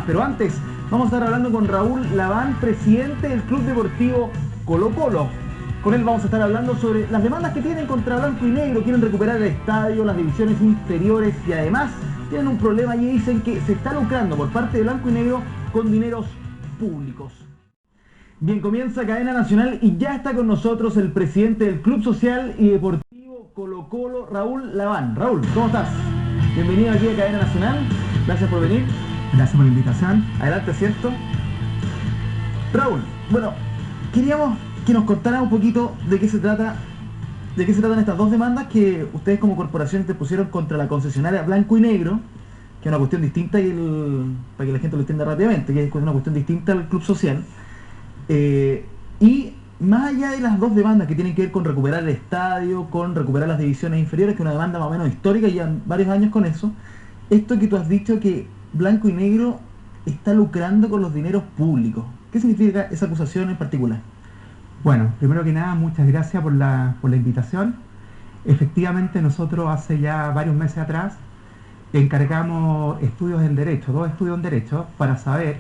Pero antes, vamos a estar hablando con Raúl Laván, presidente del Club Deportivo Colo-Colo. Con él vamos a estar hablando sobre las demandas que tienen contra Blanco y Negro. Quieren recuperar el estadio, las divisiones inferiores y además tienen un problema y dicen que se está lucrando por parte de Blanco y Negro con dineros públicos. Bien, comienza Cadena Nacional y ya está con nosotros el presidente del Club Social y Deportivo Colo-Colo, Raúl Laván. Raúl, ¿cómo estás? Bienvenido aquí a Cadena Nacional. Gracias por venir. Gracias por la invitación. Adelante, ¿cierto? Raúl, bueno, queríamos que nos contaras un poquito de qué se tratan estas dos demandas que ustedes como corporación te pusieron contra la concesionaria Blanco y Negro, que es una cuestión distinta para que la gente lo entienda rápidamente, que es una cuestión distinta al Club Social. Y más allá de las dos demandas que tienen que ver con recuperar el estadio, con recuperar las divisiones inferiores, que es una demanda más o menos histórica, y llevan varios años con eso, esto que tú has dicho que Blanco y Negro está lucrando con los dineros públicos. ¿Qué significa esa acusación en particular? Bueno, primero que nada, muchas gracias por la invitación. Efectivamente, nosotros hace ya varios meses atrás encargamos estudios en Derecho, 2 estudios en Derecho, para saber,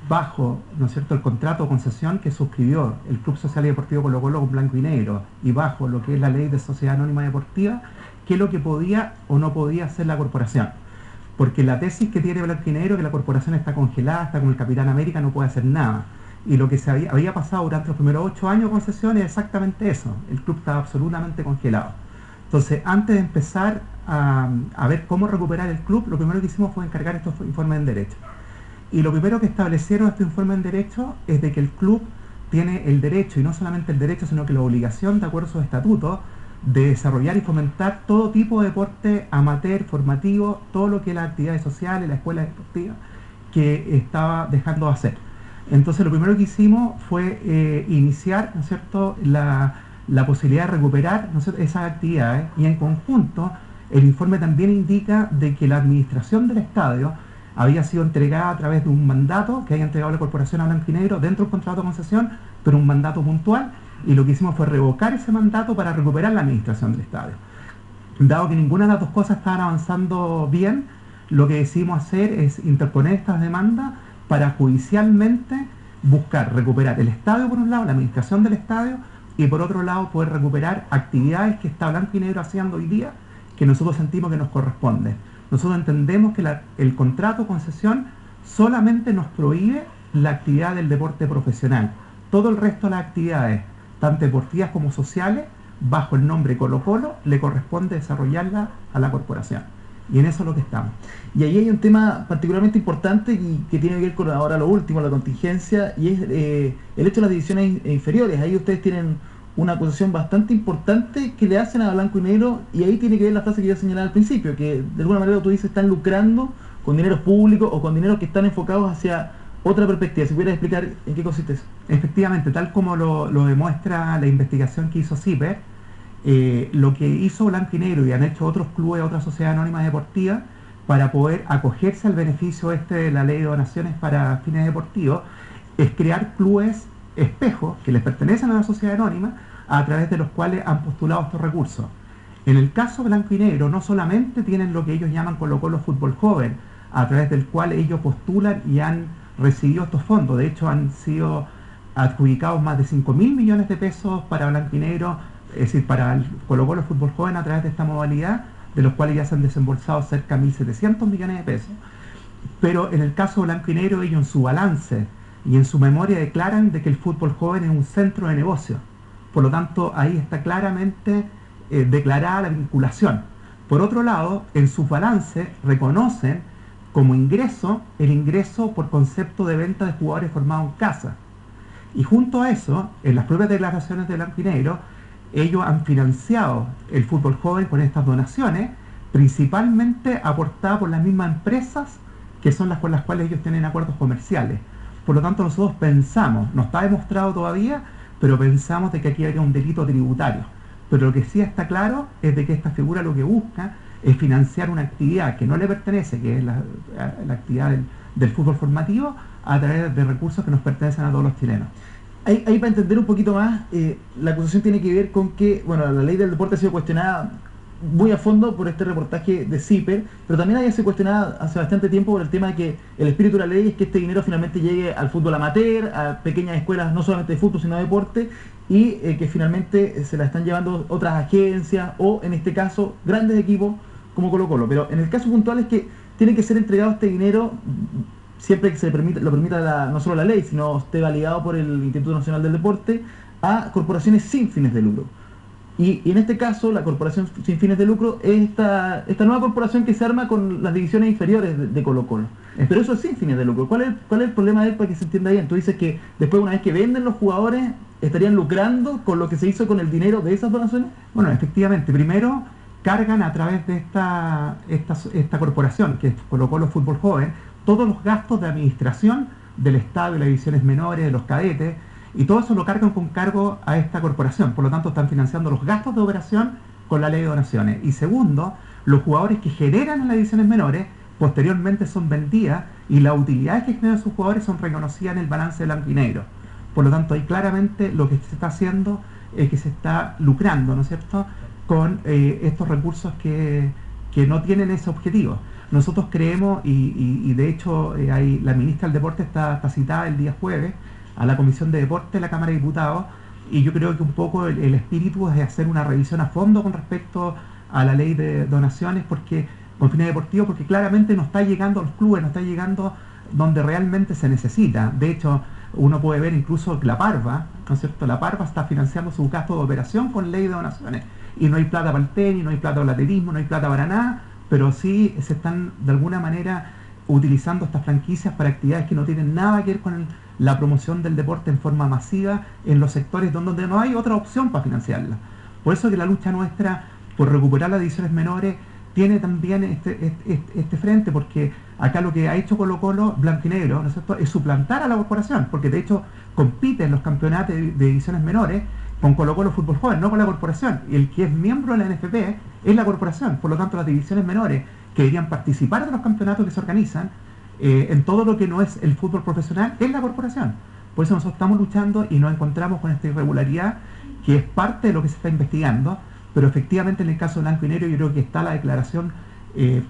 bajo, ¿no es cierto?, el contrato de concesión que suscribió el Club Social y Deportivo Colo-Colo con Blanco y Negro, y bajo lo que es la ley de Sociedad Anónima Deportiva, qué es lo que podía o no podía hacer la corporación. Porque la tesis que tiene Blanco y Negro, que la corporación está congelada, está como el Capitán América, no puede hacer nada. Y lo que había pasado durante los primeros 8 años de concesión es exactamente eso. El club estaba absolutamente congelado. Entonces, antes de empezar a ver cómo recuperar el club, lo primero que hicimos fue encargar estos informes en Derecho. Y lo primero que establecieron estos informes en Derecho es de que el club tiene el derecho, y no solamente el derecho, sino que la obligación, de acuerdo a sus estatutos, de desarrollar y fomentar todo tipo de deporte amateur, formativo, todo lo que es las actividades sociales, la escuela deportiva, que estaba dejando de hacer. Entonces lo primero que hicimos fue iniciar, ¿no es cierto?, la posibilidad de recuperar, ¿no es cierto?, esas actividades, y en conjunto el informe también indica de que la administración del estadio había sido entregada a través de un mandato que había entregado la corporación a Blanco y Negro dentro del contrato de concesión, pero un mandato puntual, y lo que hicimos fue revocar ese mandato para recuperar la administración del estadio. Dado que ninguna de las dos cosas estaban avanzando bien, lo que decidimos hacer es interponer estas demandas para judicialmente buscar recuperar el estadio por un lado, la administración del estadio, y por otro lado poder recuperar actividades que está Blanco y Negro haciendo hoy día, que nosotros sentimos que nos corresponden. Nosotros entendemos que el contrato de concesión solamente nos prohíbe la actividad del deporte profesional. Todo el resto de las actividades, tanto deportivas como sociales, bajo el nombre Colo-Colo, le corresponde desarrollarla a la corporación. Y en eso es lo que estamos. Y ahí hay un tema particularmente importante y que tiene que ver con ahora lo último, la contingencia, y es el hecho de las divisiones inferiores. Ahí ustedes tienen una acusación bastante importante que le hacen a Blanco y Negro, y ahí tiene que ver la frase que yo señalaba al principio, que de alguna manera tú dices están lucrando con dineros públicos o con dineros que están enfocados hacia otra perspectiva. Si pudieras explicar en qué consiste eso. Efectivamente, tal como lo demuestra la investigación que hizo CIPER, lo que hizo Blanco y Negro y han hecho otros clubes, otras sociedades anónimas deportivas, para poder acogerse al beneficio de la ley de donaciones para fines deportivos, es crear clubes espejos que les pertenecen a la sociedad anónima, a través de los cuales han postulado estos recursos. En el caso Blanco y Negro, no solamente tienen lo que ellos llaman Colo-Colo Fútbol Joven, a través del cual ellos postulan y han recibido estos fondos. De hecho, han sido adjudicados más de 5.000 millones de pesos para Blanco y Negro, es decir, para el Colo-Colo Fútbol Joven, a través de esta modalidad, de los cuales ya se han desembolsado cerca de 1.700 millones de pesos. Pero en el caso de Blanco y Negro, ellos en su balance y en su memoria declaran de que el fútbol joven es un centro de negocio. Por lo tanto, ahí está claramente declarada la vinculación. Por otro lado, en sus balances reconocen como ingreso el ingreso por concepto de venta de jugadores formados en casa. Y junto a eso, en las propias declaraciones de Blanco y Negro, ellos han financiado el fútbol joven con estas donaciones, principalmente aportadas por las mismas empresas que son las con las cuales ellos tienen acuerdos comerciales. Por lo tanto, nosotros pensamos, no está demostrado todavía, pero pensamos de que aquí habría un delito tributario. Pero lo que sí está claro es de que esta figura lo que busca es financiar una actividad que no le pertenece, que es la actividad del fútbol formativo, a través de recursos que nos pertenecen a todos los chilenos. Ahí para entender un poquito más, la acusación tiene que ver con que, bueno, la ley del deporte ha sido cuestionada muy a fondo por este reportaje de CIPER, pero también ahí se cuestionaba hace bastante tiempo por el tema de que el espíritu de la ley es que este dinero finalmente llegue al fútbol amateur, a pequeñas escuelas no solamente de fútbol sino de deporte, y que finalmente se la están llevando otras agencias o en este caso grandes equipos como Colo-Colo. Pero en el caso puntual es que tiene que ser entregado este dinero siempre que lo permita no solo la ley, sino esté validado por el Instituto Nacional del Deporte, a corporaciones sin fines de lucro. Y en este caso, la corporación sin fines de lucro es esta nueva corporación que se arma con las divisiones inferiores de Colo-Colo. Pero eso es sin fines de lucro. ¿Cuál es el problema de él para que se entienda bien? Tú dices que después, una vez que venden los jugadores, estarían lucrando con lo que se hizo con el dinero de esas donaciones. Bueno, efectivamente, primero cargan a través de esta corporación, que es Colo-Colo Fútbol Joven, todos los gastos de administración del estadio, de las divisiones menores, de los cadetes, y todo eso lo cargan con cargo a esta corporación. Por lo tanto, están financiando los gastos de operación con la ley de donaciones. Y segundo, los jugadores que generan en las divisiones menores posteriormente son vendidas y las utilidades que generan sus jugadores son reconocidas en el balance blanco y negro. Por lo tanto, ahí claramente lo que se está haciendo es que se está lucrando, ¿no es cierto?, con estos recursos que no tienen ese objetivo. Nosotros creemos, y de hecho la ministra del Deporte está citada el día jueves a la Comisión de Deporte de la Cámara de Diputados, y yo creo que un poco el espíritu es de hacer una revisión a fondo con respecto a la ley de donaciones con fines deportivos, porque claramente no está llegando a los clubes, no está llegando donde realmente se necesita. De hecho, uno puede ver incluso que la Parva, ¿no es cierto?, la Parva está financiando su gasto de operación con ley de donaciones, y no hay plata para el tenis, no hay plata para el atletismo, no hay plata para nada, pero sí se están de alguna manera utilizando estas franquicias para actividades que no tienen nada que ver con la promoción del deporte en forma masiva en los sectores donde no hay otra opción para financiarla. Por eso que la lucha nuestra por recuperar las divisiones menores tiene también este frente, porque acá lo que ha hecho Colo-Colo, blanco y negro, ¿no es cierto?, es suplantar a la corporación, porque de hecho compite en los campeonatos de divisiones menores con Colo-Colo Fútbol Joven, no con la corporación, y el que es miembro de la NFP es la corporación. Por lo tanto, las divisiones menores que deberían participar de los campeonatos que se organizan en todo lo que no es el fútbol profesional es la corporación. Por eso nosotros estamos luchando y nos encontramos con esta irregularidad que es parte de lo que se está investigando, pero efectivamente en el caso de blanco y negro yo creo que está la declaración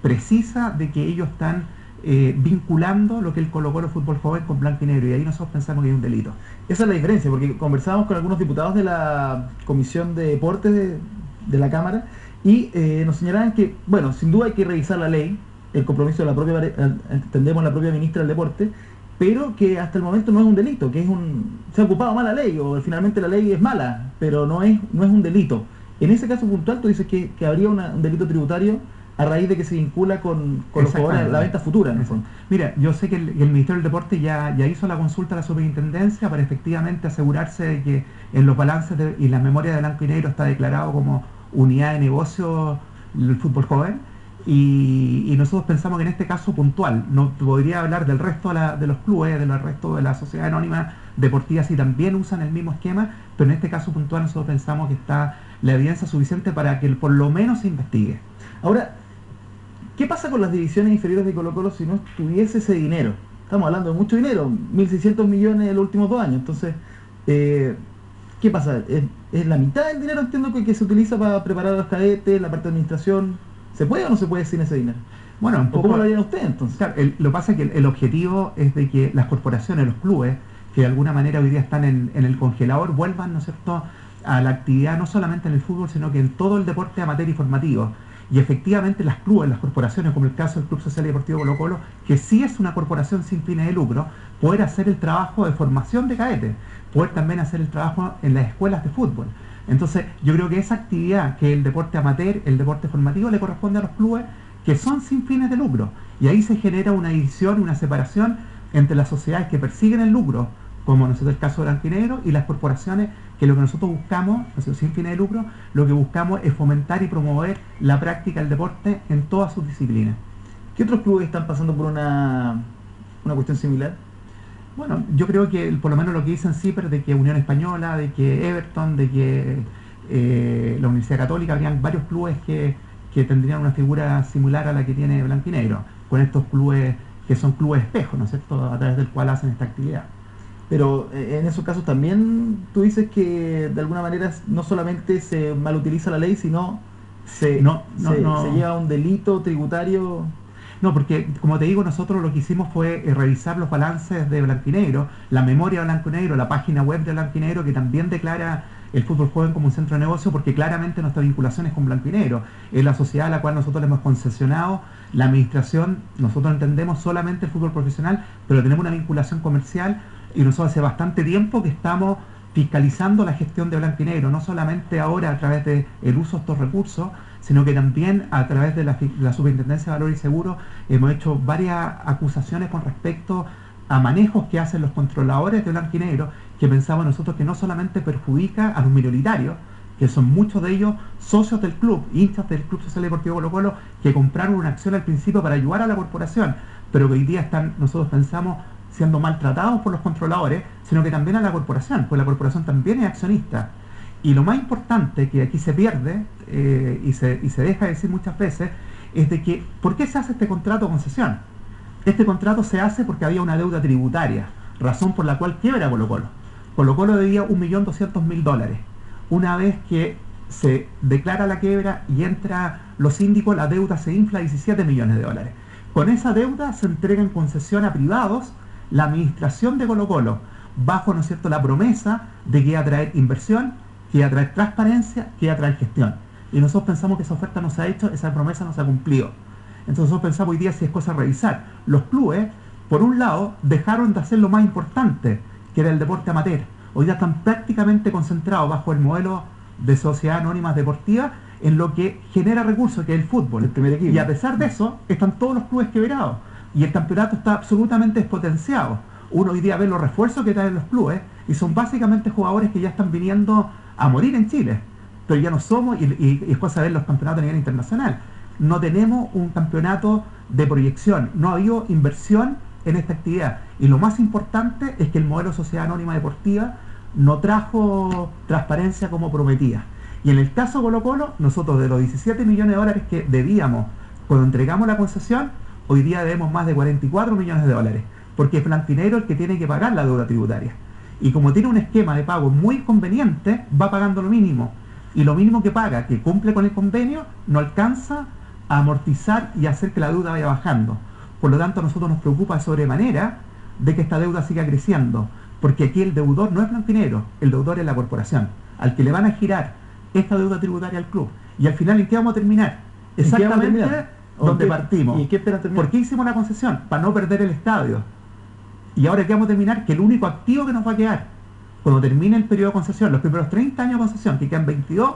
precisa de que ellos están vinculando lo que el Colo-Colo Fútbol Joven con blanco y negro, y ahí nosotros pensamos que hay un delito. Esa es la diferencia, porque conversábamos con algunos diputados de la Comisión de Deportes de la Cámara y nos señalaban que, bueno, sin duda hay que revisar la ley, el compromiso de la propia, entendemos, la propia ministra del Deporte, pero que hasta el momento no es un delito, que se ha ocupado mal la ley, o finalmente la ley es mala, pero no es un delito. En ese caso puntual tú dices que habría un delito tributario a raíz de que se vincula con los jugadores, la venta futura, en el fondo. Mira, yo sé que el Ministerio del Deporte ya hizo la consulta a la Superintendencia para efectivamente asegurarse de que en los balances y las memorias de blanco y negro está declarado como unidad de negocio el fútbol joven, y nosotros pensamos que en este caso puntual, no podría hablar del resto de los clubes, del resto de la sociedad anónima deportiva si también usan el mismo esquema, pero en este caso puntual nosotros pensamos que está la evidencia suficiente para que por lo menos se investigue. Ahora, ¿qué pasa con las divisiones inferiores de Colo-Colo si no tuviese ese dinero? Estamos hablando de mucho dinero, 1.600 millones en los últimos 2 años. Entonces, ¿qué pasa? ¿Es la mitad del dinero, entiendo, que se utiliza para preparar a los cadetes, la parte de administración? ¿Se puede o no se puede sin ese dinero? Bueno, un poco, ¿cómo lo harían ustedes entonces? Claro, lo que pasa es que el objetivo es de que las corporaciones, los clubes, que de alguna manera hoy día están en el congelador, vuelvan, ¿no es cierto?, a la actividad no solamente en el fútbol, sino que en todo el deporte amateur y formativo. Y efectivamente las clubes, las corporaciones, como el caso del Club Social y Deportivo Colo-Colo, que sí es una corporación sin fines de lucro, poder hacer el trabajo de formación de cadetes, poder también hacer el trabajo en las escuelas de fútbol. Entonces yo creo que esa actividad, que el deporte amateur, el deporte formativo, le corresponde a los clubes que son sin fines de lucro. Y ahí se genera una división, una separación entre las sociedades que persiguen el lucro, como nosotros el caso de blanco y negro, y las corporaciones que lo que nosotros buscamos, sin fines de lucro, lo que buscamos es fomentar y promover la práctica del deporte en todas sus disciplinas. ¿Qué otros clubes están pasando por una cuestión similar? Bueno, yo creo que por lo menos lo que dicen CIPER, de que Unión Española, de que Everton, de que la Universidad Católica, habrían varios clubes que tendrían una figura similar a la que tiene blanco y negro, con estos clubes que son clubes espejo, ¿no es cierto?, a través del cual hacen esta actividad. Pero en esos casos también tú dices que de alguna manera no solamente se malutiliza la ley, sino se lleva un delito tributario. No, porque como te digo, nosotros lo que hicimos fue revisar los balances de Blanco y Negro, la memoria de Blanco y Negro, la página web de Blanco y Negro, que también declara el fútbol joven como un centro de negocio, porque claramente nuestra vinculación es con Blanco y Negro. Es la sociedad a la cual nosotros le hemos concesionado la administración. Nosotros entendemos solamente el fútbol profesional, pero tenemos una vinculación comercial, y nosotros hace bastante tiempo que estamos fiscalizando la gestión de Blanco y Negro, no solamente ahora a través del uso de estos recursos, sino que también a través de la Superintendencia de Valores y Seguros hemos hecho varias acusaciones con respecto a manejos que hacen los controladores de Blanco y Negro, que pensamos nosotros que no solamente perjudica a los minoritarios, que son muchos de ellos socios del club, hinchas del Club Social Deportivo Colo Colo, que compraron una acción al principio para ayudar a la corporación, pero que hoy día están, nosotros pensamos, siendo maltratados por los controladores, sino que también a la corporación, pues la corporación también es accionista. Y lo más importante que aquí se pierde, y se deja de decir muchas veces, es de que, ¿por qué se hace este contrato de concesión? Este contrato se hace porque había una deuda tributaria, razón por la cual quiebra Colo Colo. Colo Colo debía 1.200.000 dólares. Una vez que se declara la quiebra y entra los síndicos, la deuda se infla a 17 millones de dólares. Con esa deuda se entrega en concesión a privados la administración de Colo Colo, bajo, ¿no es cierto?, la promesa de que iba a traer inversión, que iba a traer transparencia, que iba a traer gestión. Y nosotros pensamos que esa oferta no se ha hecho, esa promesa no se ha cumplido. Entonces nosotros pensamos hoy día si es cosa de revisar. Los clubes, por un lado, dejaron de hacer lo más importante, que era el deporte amateur. Hoy día están prácticamente concentrados bajo el modelo de sociedad anónimas deportivas en lo que genera recursos, que es el fútbol. El primer equipo. Y a pesar de eso, están todos los clubes quebrados. Y el campeonato está absolutamente despotenciado. Uno hoy día ve los refuerzos que traen los clubes y son básicamente jugadores que ya están viniendo a morir en Chile. Pero ya no somos, y es cosa de ver los campeonatos a nivel internacional. No tenemos un campeonato de proyección, no ha habido inversión en esta actividad. Y lo más importante es que el modelo Sociedad Anónima Deportiva no trajo transparencia como prometía. Y en el caso Colo Colo, nosotros de los 17 millones de dólares que debíamos cuando entregamos la concesión, hoy día debemos más de 44 millones de dólares, porque es Blanco y Negro el que tiene que pagar la deuda tributaria. Y como tiene un esquema de pago muy conveniente, va pagando lo mínimo. Y lo mínimo que paga, que cumple con el convenio, no alcanza a amortizar y hacer que la deuda vaya bajando. Por lo tanto, a nosotros nos preocupa de sobremanera de que esta deuda siga creciendo, porque aquí el deudor no es Blanco y Negro, el deudor es la corporación, al que le van a girar esta deuda tributaria al club. Y al final, ¿en qué vamos a terminar? Exactamente donde partimos. ¿Y qué esperan terminar? ¿Por qué hicimos la concesión? Para no perder el estadio. Y ahora, ¿qué vamos a terminar? Que el único activo que nos va a quedar cuando termine el periodo de concesión, los primeros 30 años de concesión, que quedan 22,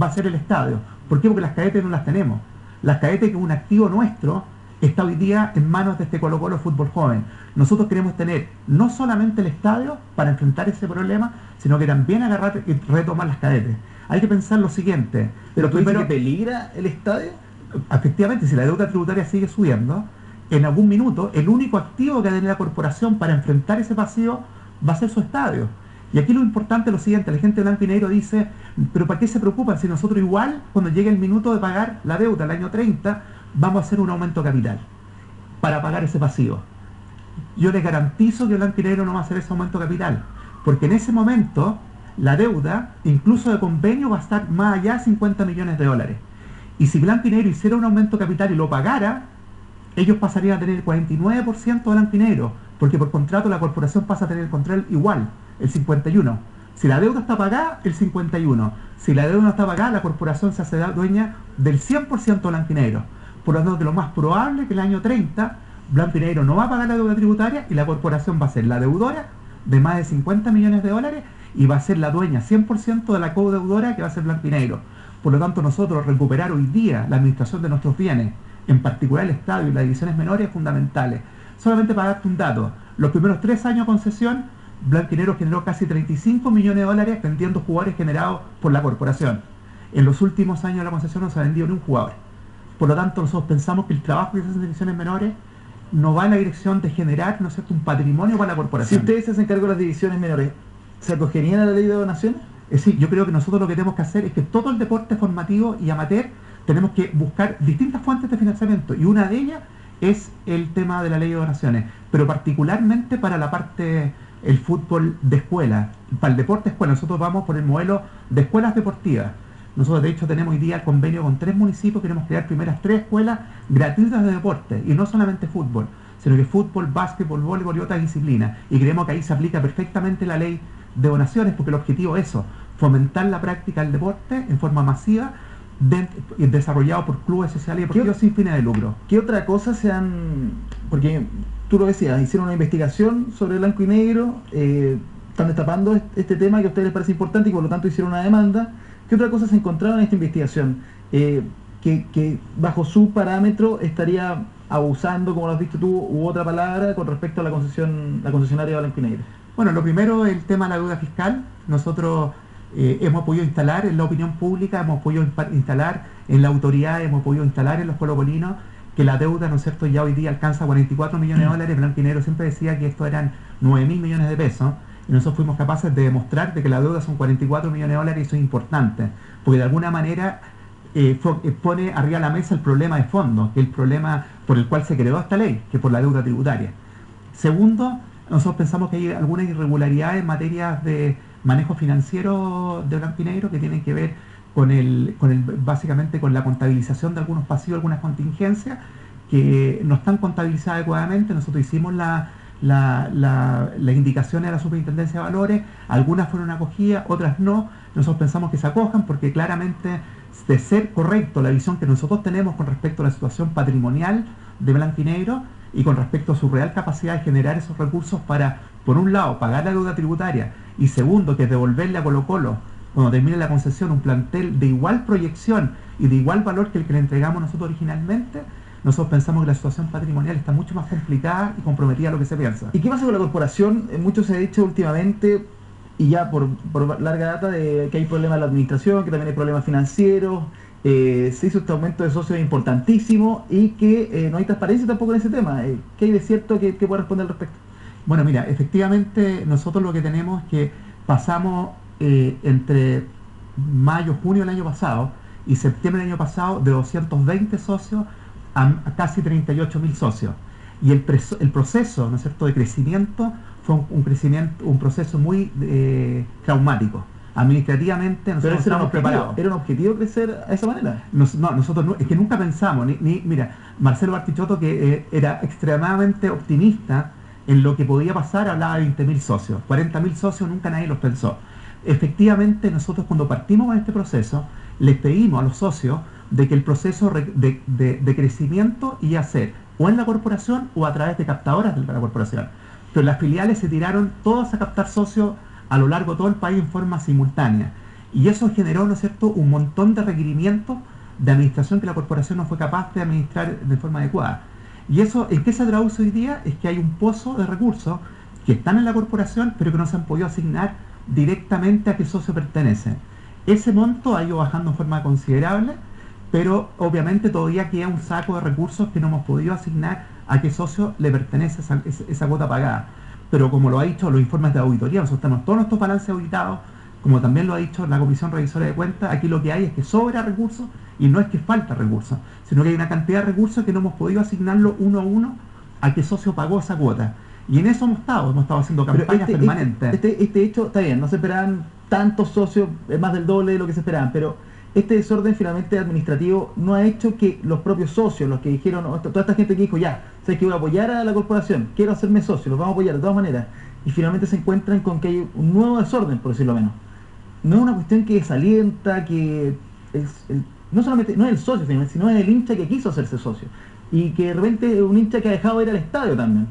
va a ser el estadio. ¿Por qué? Porque las cadetes no las tenemos. Las cadetes, que es un activo nuestro, está hoy día en manos de este Colo Colo Fútbol Joven. Nosotros queremos tener no solamente el estadio para enfrentar ese problema, sino que también agarrar y retomar las cadetes. Hay que pensar lo siguiente. ¿Pero tú dices que peligra el estadio? Efectivamente, si la deuda tributaria sigue subiendo, en algún minuto el único activo que va a tener la corporación para enfrentar ese vacío va a ser su estadio. Y aquí lo importante es lo siguiente: la gente de Blanco y Negro dice, pero ¿para qué se preocupan si nosotros igual, cuando llegue el minuto de pagar la deuda, el año 30, vamos a hacer un aumento de capital para pagar ese pasivo? Yo les garantizo que Blanco y Negro no va a hacer ese aumento de capital, porque en ese momento la deuda, incluso de convenio, va a estar más allá de 50 millones de dólares. Y si Blanco y Negro hiciera un aumento de capital y lo pagara, ellos pasarían a tener el 49% de Blanco y Negro, porque por contrato la corporación pasa a tener el control igual, el 51%. Si la deuda está pagada, el 51%. Si la deuda no está pagada, la corporación se hace dueña del 100% de Blanco y Negro. Por lo tanto, lo más probable es que el año 30, Blanco y Negro no va a pagar la deuda tributaria y la corporación va a ser la deudora de más de 50 millones de dólares y va a ser la dueña 100% de la codeudora, que va a ser Blanco y Negro. Por lo tanto, nosotros recuperar hoy día la administración de nuestros bienes, en particular el estadio y las divisiones menores, es fundamentales. Solamente para darte un dato, los primeros 3 años de concesión, Blanco y Negro generó casi 35 millones de dólares vendiendo jugadores generados por la corporación. En los últimos años de la concesión no se ha vendido ni un jugador. Por lo tanto, nosotros pensamos que el trabajo que se hace en divisiones menores no va en la dirección de generar, ¿no es cierto?, un patrimonio para la corporación. Si ustedes se hacen cargo de las divisiones menores, ¿se acogerían a la ley de donaciones? Es decir, yo creo que nosotros lo que tenemos que hacer es que todo el deporte formativo y amateur tenemos que buscar distintas fuentes de financiamiento, y una de ellas es el tema de la ley de donaciones, pero particularmente para la parte, el fútbol de escuela, para el deporte de escuela. Nosotros vamos por el modelo de escuelas deportivas. Nosotros de hecho tenemos hoy día el convenio con 3 municipios, queremos crear primeras 3 escuelas gratuitas de deporte, y no solamente fútbol, sino que fútbol, básquetbol, voleibol y otras disciplinas, y creemos que ahí se aplica perfectamente la ley de donaciones, porque el objetivo es eso, fomentar la práctica del deporte en forma masiva, desarrollado por clubes sociales y deportivos sin fines de lucro. ¿Qué otra cosa se han...? Porque tú lo decías, hicieron una investigación sobre blanco y negro, están destapando este tema que a ustedes les parece importante y por lo tanto hicieron una demanda. ¿Qué otra cosa se encontraron en esta investigación? Que bajo su parámetro estaría abusando, como lo has dicho tú, u otra palabra con respecto a la concesionaria de blanco y negro. Bueno, lo primero es el tema de la deuda fiscal. Nosotros hemos podido instalar en la opinión pública, hemos podido instalar en la autoridad, hemos podido instalar en los colocolinos que la deuda, ¿no es cierto?, ya hoy día alcanza 44 millones de dólares. Blanco y negro siempre decía que esto eran 9.000 millones de pesos, y nosotros fuimos capaces de demostrar de que la deuda son 44 millones de dólares, y eso es importante, porque de alguna manera pone arriba de la mesa el problema de fondo, que es el problema por el cual se creó esta ley, que es por la deuda tributaria. Segundo, nosotros pensamos que hay algunas irregularidades en materia de manejo financiero de blanco y negro que tienen que ver básicamente con la contabilización de algunos pasivos, algunas contingencias que no están contabilizadas adecuadamente. Nosotros hicimos las indicaciones de la Superintendencia de Valores, algunas fueron acogidas, otras no. Nosotros pensamos que se acojan porque claramente, de ser correcto la visión que nosotros tenemos con respecto a la situación patrimonial de blanco y negro y con respecto a su real capacidad de generar esos recursos para, por un lado, pagar la deuda tributaria, y segundo, que es devolverle a Colo-Colo, cuando termine la concesión, un plantel de igual proyección y de igual valor que el que le entregamos nosotros originalmente. Nosotros pensamos que la situación patrimonial está mucho más complicada y comprometida a lo que se piensa. ¿Y qué pasa con la corporación? Mucho se ha dicho últimamente, y ya por larga data, de que hay problemas en la administración, que también hay problemas financieros, se hizo este aumento de socios importantísimo y que no hay transparencia tampoco en ese tema. ¿Qué hay de cierto que puede responder al respecto? Bueno, mira, efectivamente nosotros lo que tenemos es que pasamos entre mayo, junio del año pasado y septiembre del año pasado de 220 socios a casi 38.000 socios. Y el proceso, ¿no es cierto?, de crecimiento fue un proceso muy traumático. Administrativamente nosotros no estamos preparados. ¿Era un objetivo crecer a esa manera? Nosotros es que nunca pensamos, mira, Marcelo Bartichotto, que era extremadamente optimista en lo que podía pasar, hablaba de 20.000 socios. 40.000 socios nunca nadie los pensó. Efectivamente, nosotros cuando partimos con este proceso, les pedimos a los socios de que el proceso de crecimiento iba a ser o en la corporación o a través de captadoras de la corporación. Pero las filiales se tiraron todas a captar socios a lo largo de todo el país en forma simultánea. Y eso generó, ¿no es cierto?, un montón de requerimientos de administración que la corporación no fue capaz de administrar de forma adecuada. Y eso, ¿en qué se traduce hoy día? Es que hay un pozo de recursos que están en la corporación, pero que no se han podido asignar directamente a qué socio pertenece. Ese monto ha ido bajando en forma considerable, pero obviamente todavía queda un saco de recursos que no hemos podido asignar a qué socio le pertenece esa cuota pagada. Pero como lo ha dicho los informes de auditoría, nosotros tenemos todos nuestros balances auditados, como también lo ha dicho la Comisión Revisora de Cuentas. Aquí lo que hay es que sobra recursos, y no es que falta recursos, sino que hay una cantidad de recursos que no hemos podido asignarlo uno a uno a qué socio pagó esa cuota. Y en eso hemos estado haciendo campañas permanentes. Este hecho, está bien, no se esperaban tantos socios, más del doble de lo que se esperaban, pero este desorden finalmente administrativo no ha hecho que los propios socios, los que dijeron, toda esta gente que dijo, ya, sé que voy a apoyar a la corporación, quiero hacerme socio, los vamos a apoyar de todas maneras, y finalmente se encuentran con que hay un nuevo desorden, por decirlo menos. No es una cuestión que desalienta, que no solamente no es el socio finalmente, sino es el hincha que quiso hacerse socio, y que de repente es un hincha que ha dejado de ir al estadio también,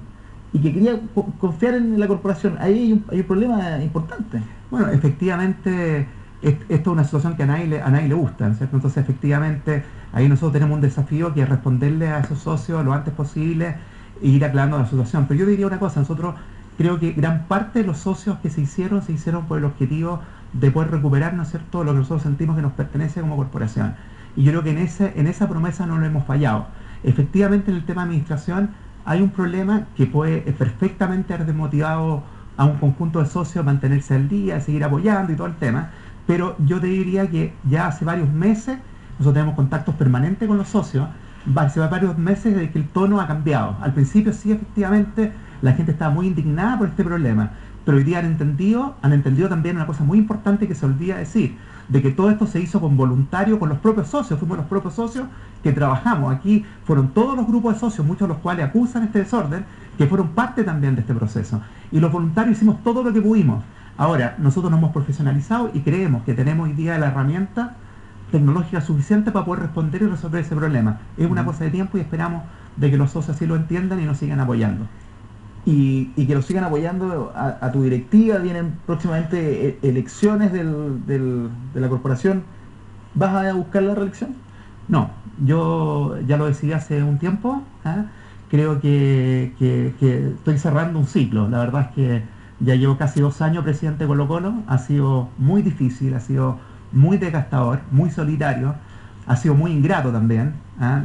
y que quería confiar en la corporación. Ahí hay un problema importante. Bueno, efectivamente, esto es una situación que a nadie le gusta, ¿cierto? Entonces, efectivamente, ahí nosotros tenemos un desafío que es responderle a esos socios lo antes posible e ir aclarando la situación. Pero yo diría una cosa, nosotros creo que gran parte de los socios que se hicieron por el objetivo de poder recuperar, ¿no es cierto?, lo que nosotros sentimos que nos pertenece como corporación. Y yo creo que en esa promesa no lo hemos fallado. Efectivamente, en el tema de administración hay un problema que puede perfectamente haber desmotivado a un conjunto de socios a mantenerse al día, a seguir apoyando y todo el tema, pero yo te diría que ya hace varios meses nosotros tenemos contactos permanentes con los socios, hace varios meses de que el tono ha cambiado. Al principio sí, efectivamente, la gente estaba muy indignada por este problema, pero hoy día han entendido también una cosa muy importante que se olvida decir, de que todo esto se hizo con voluntario, con los propios socios, fuimos los propios socios que trabajamos. Aquí fueron todos los grupos de socios, muchos de los cuales acusan este desorden, que fueron parte también de este proceso. Y los voluntarios hicimos todo lo que pudimos. Ahora, nosotros nos hemos profesionalizado y creemos que tenemos hoy día la herramienta tecnológica suficiente para poder responder y resolver ese problema. Es una cosa de tiempo y esperamos de que los socios así lo entiendan y nos sigan apoyando. Y que lo sigan apoyando a tu directiva. Vienen próximamente elecciones de la corporación. ¿Vas a buscar la reelección? No, yo ya lo decidí hace un tiempo. Creo que estoy cerrando un ciclo. La verdad es que ya llevo casi 2 años presidente de Colo-Colo. Ha sido muy difícil, ha sido muy desgastador, muy solitario, ha sido muy ingrato también.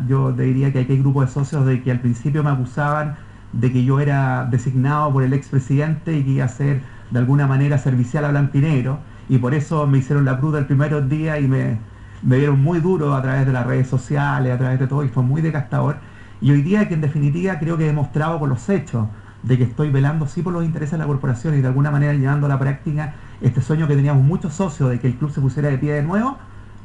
Yo diría que aquí hay grupos de socios de que al principio me acusaban de que yo era designado por el expresidente y que iba a ser de alguna manera servicial a blanco y negro, y por eso me hicieron la cruz del primer día y me dieron muy duro a través de las redes sociales, a través de todo, y fue muy desgastador. Y hoy día, que en definitiva creo que he demostrado con los hechos de que estoy velando sí por los intereses de la corporación y de alguna manera llevando a la práctica este sueño que teníamos muchos socios de que el club se pusiera de pie de nuevo,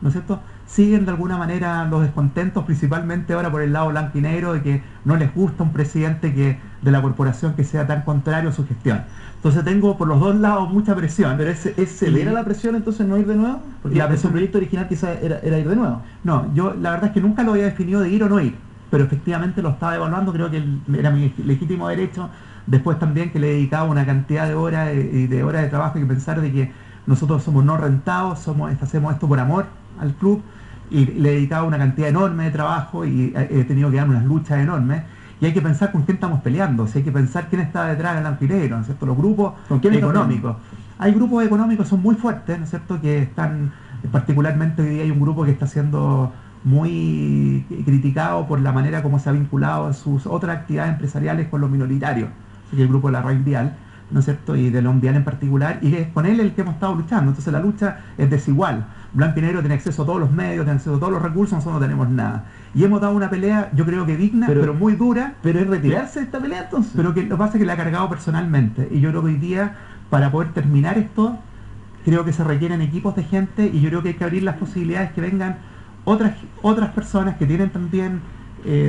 ¿no es cierto? Siguen de alguna manera los descontentos, principalmente ahora por el lado blanco y negro, de que no les gusta un presidente de la corporación que sea tan contrario a su gestión. Entonces tengo por los dos lados mucha presión. ¿Pero es severa la presión entonces no ir de nuevo? Porque la presión, el proyecto original quizás era ir de nuevo. No, yo la verdad es que nunca lo había definido de ir o no ir, pero efectivamente lo estaba evaluando, creo que era mi legítimo derecho. Después también que le dedicaba una cantidad de horas y de horas de trabajo, y pensar de que nosotros somos no rentados, hacemos esto por amor al club, y le he dedicado una cantidad enorme de trabajo y he tenido que dar unas luchas enormes. Y hay que pensar con quién estamos peleando, hay que pensar quién está detrás del blanco y negro, ¿no es cierto? Los grupos económicos. Hay grupos económicos que son muy fuertes, ¿no es cierto? Que están, particularmente hoy día hay un grupo que está siendo muy criticado por la manera como se ha vinculado en sus otras actividades empresariales con los minoritarios, así que el grupo de la Rain Vial, ¿no es cierto? Y de León Vial en particular, y es con él el que hemos estado luchando. Entonces la lucha es desigual. Blanco y Negro tiene acceso a todos los medios, tiene acceso a todos los recursos, nosotros no tenemos nada. Y hemos dado una pelea, yo creo que digna, pero muy dura. Pero es retirarse de esta pelea entonces. Pero que lo que pasa es que la ha cargado personalmente. Y yo creo que hoy día, para poder terminar esto, creo que se requieren equipos de gente, y yo creo que hay que abrir las posibilidades que vengan otras personas que tienen también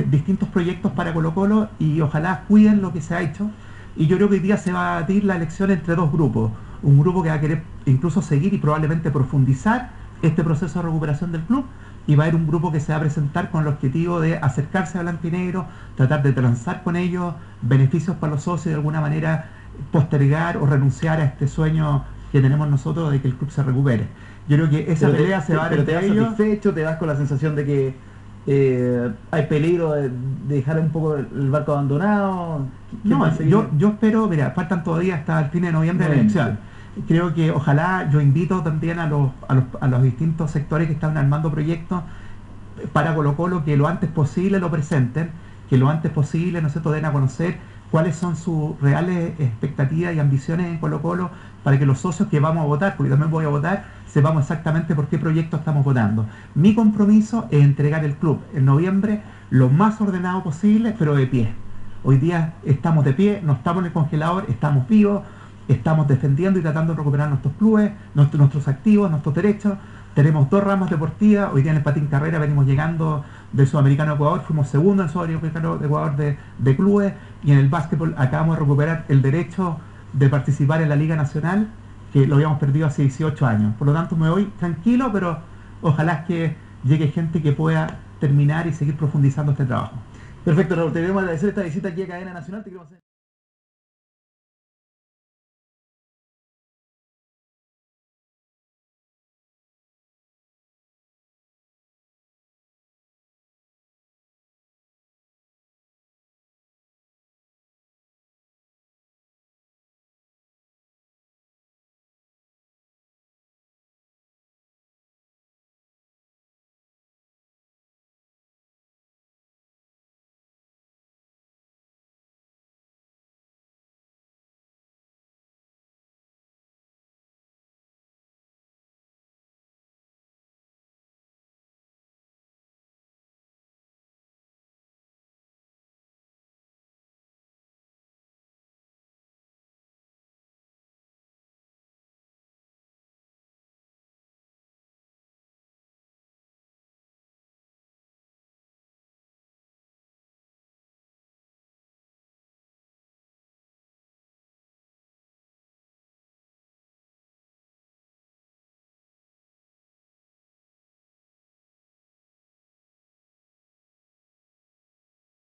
distintos proyectos para Colo-Colo, y ojalá cuiden lo que se ha hecho. Y yo creo que hoy día se va a batir la elección entre dos grupos. Un grupo que va a querer incluso seguir y probablemente profundizar este proceso de recuperación del club, y va a haber un grupo que se va a presentar con el objetivo de acercarse a blanco y negro, tratar de transar con ellos beneficios para los socios y de alguna manera postergar o renunciar a este sueño que tenemos nosotros de que el club se recupere. Yo creo que esa pelea se va a dar entre ellos. ¿Pero te vas satisfecho? ¿Te vas con la sensación de que hay peligro de dejar un poco el barco abandonado? No, yo espero, mira, faltan todavía hasta el fin de noviembre de la elección. Creo que ojalá, yo invito también a los distintos sectores que están armando proyectos para Colo-Colo que lo antes posible lo presenten, que lo antes posible, ¿no es cierto?, den a conocer cuáles son sus reales expectativas y ambiciones en Colo-Colo, para que los socios que vamos a votar, porque también voy a votar, sepamos exactamente por qué proyecto estamos votando. Mi compromiso es entregar el club en noviembre lo más ordenado posible, pero de pie. Hoy día estamos de pie, no estamos en el congelador, estamos vivos, estamos defendiendo y tratando de recuperar nuestros clubes, nuestros activos, nuestros derechos. Tenemos 2 ramas deportivas. Hoy día en el patín carrera venimos llegando del Sudamericano de Ecuador, fuimos segundo en el Sudamericano de Ecuador de clubes, y en el básquetbol acabamos de recuperar el derecho de participar en la Liga Nacional, que lo habíamos perdido hace 18 años. Por lo tanto me voy tranquilo, pero ojalá que llegue gente que pueda terminar y seguir profundizando este trabajo. Perfecto, Raúl, te queremos agradecer esta visita aquí a Cadena Nacional.